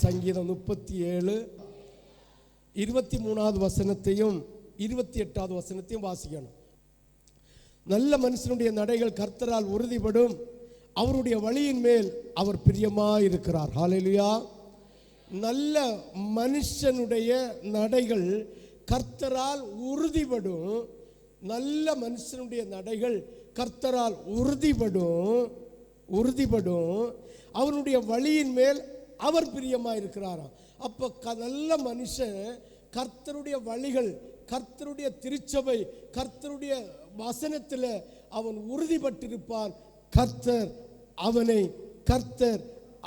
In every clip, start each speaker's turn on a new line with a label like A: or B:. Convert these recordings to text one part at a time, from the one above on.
A: சங்கீதம் 37 23வது வசனத்தையும் 28வது வசனத்தையும் வாசிக்கணும். நல்ல மனுஷனுடைய நடைகள் கர்த்தரால் உறுதிப்படும், அவருடைய வழியின் மேல் அவர் பிரியமாயிருக்கிறார். ஹல்லேலூயா. நல்ல மனுஷனுடைய நடைகள் கர்த்தரால் உறுதிப்படும். நல்ல மனுஷனுடைய நடைகள் கர்த்தரால் உறுதிப்படும், அவருடைய வழியின் மேல் அவர் பிரியமாயிருக்கிறாராம். அப்போ நல்ல மனுஷன் கர்த்தருடைய வழிகள், கர்த்தருடைய திருச்சபை, கர்த்தருடைய வசனத்தில் அவன் உறுதிப்பட்டிருப்பான். கர்த்தர்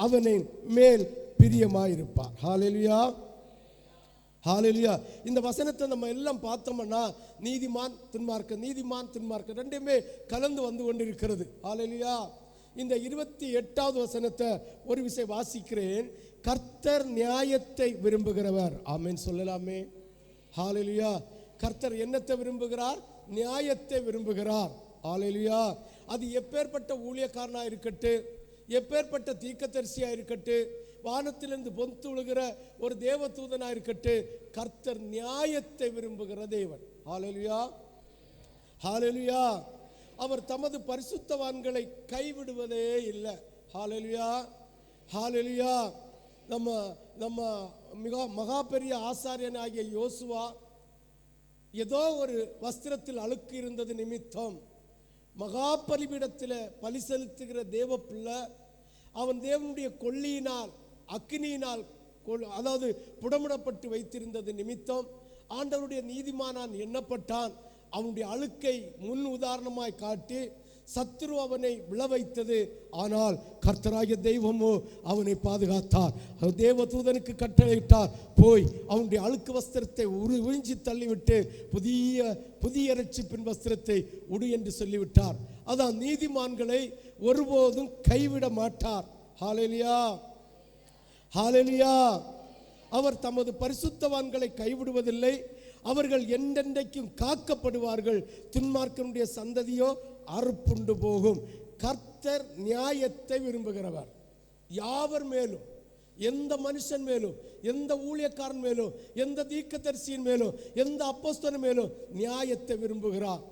A: அவனை மேல் பிரியமாயிருப்பார். ஹல்லேலூயா, ஹல்லேலூயா. இந்த வசனத்தை நம்ம எல்லாம் பார்த்தோம்னா நீதிமான் துன்மார்க்கன் ரெண்டுமே கலந்து வந்து கொண்டிருக்கிறது. ஹல்லேலூயா. இந்த 28வது வசனத்தை ஒரு விஷயம் வாசிக்கிறேன். கர்த்தர் நியாயத்தை விரும்புகிறவர். ஆமென் சொல்லலாமே. ஹல்லேலூயா. கர்த்தர் என்னத்தை விரும்புகிறார்? நியாயத்தை விரும்புகிறார். ஹல்லேலூயா. அது எப்பேற்பட்ட ஊழியக்காரனாக இருக்கட்டும், எப்பேற்பட்ட தீர்க்கதரிசியாக இருக்கட்டும், வானத்திலிருந்து பொந்து விழுகிற ஒரு தேவதூதனாக இருக்கட்டும், கர்த்தர் நியாயத்தை விரும்புகிற தேவன். ஹல்லேலூயா, ஹல்லேலூயா. அவர் தமது பரிசுத்தவான்களை கைவிடுவதே இல்லை. ஹல்லேலூயா, ஹல்லேலூயா. நம்ம மகா பெரிய ஆசாரியனாகிய யோசுவா ஏதோ ஒரு வஸ்திரத்தில் அழுக்கு இருந்தது நிமித்தம் மகா பலிபீடத்தில் பலி செலுத்துகிற தேவ பிள்ளை, அவன் தேவனுடைய கொள்ளியினால் அக்கினியினால் அதாவது புடமிடப்பட்டு வைத்திருந்தது நிமித்தம் ஆண்டவருடைய நீதிமானான் எண்ணப்பட்டான். அவனுடைய அழுக்கை முன் உதாரணமாய் காட்டி சத்துரு அவனை விழ வைத்தது. ஆனால் கர்த்தராகிய தெய்வமோ அவனை பாதுகாத்தார். தேவதூதனுக்கு கட்டளையிட்டார், போய் அவனுடைய அழுக்கு வஸ்திரத்தை உறிஞ்சி தள்ளிவிட்டு புதிய இரட்சிப்பின் வஸ்திரத்தை உடு என்று சொல்லிவிட்டார். அதான் நீதிமான்களை ஒருபோதும் கைவிட மாட்டார். ஹல்லேலூயா, ஹல்லேலூயா. அவர் தமது பரிசுத்தவான்களை கைவிடுவதில்லை. அவர்கள் என்றென்றைக்கும் காக்கப்படுவார்கள். துன்மார்க்கனுடைய சந்ததியோ அறுப்புண்டு போகும். கர்த்தர் நியாயத்தை விரும்புகிறவர். யாவர் மேலும், எந்த மனுஷன் மேலும், எந்த ஊழியக்காரன் மேலும், எந்த தீர்க்கதரிசியின் மேலும், எந்த அப்போஸ்தலன் மேலும் நியாயத்தை விரும்புகிறார்.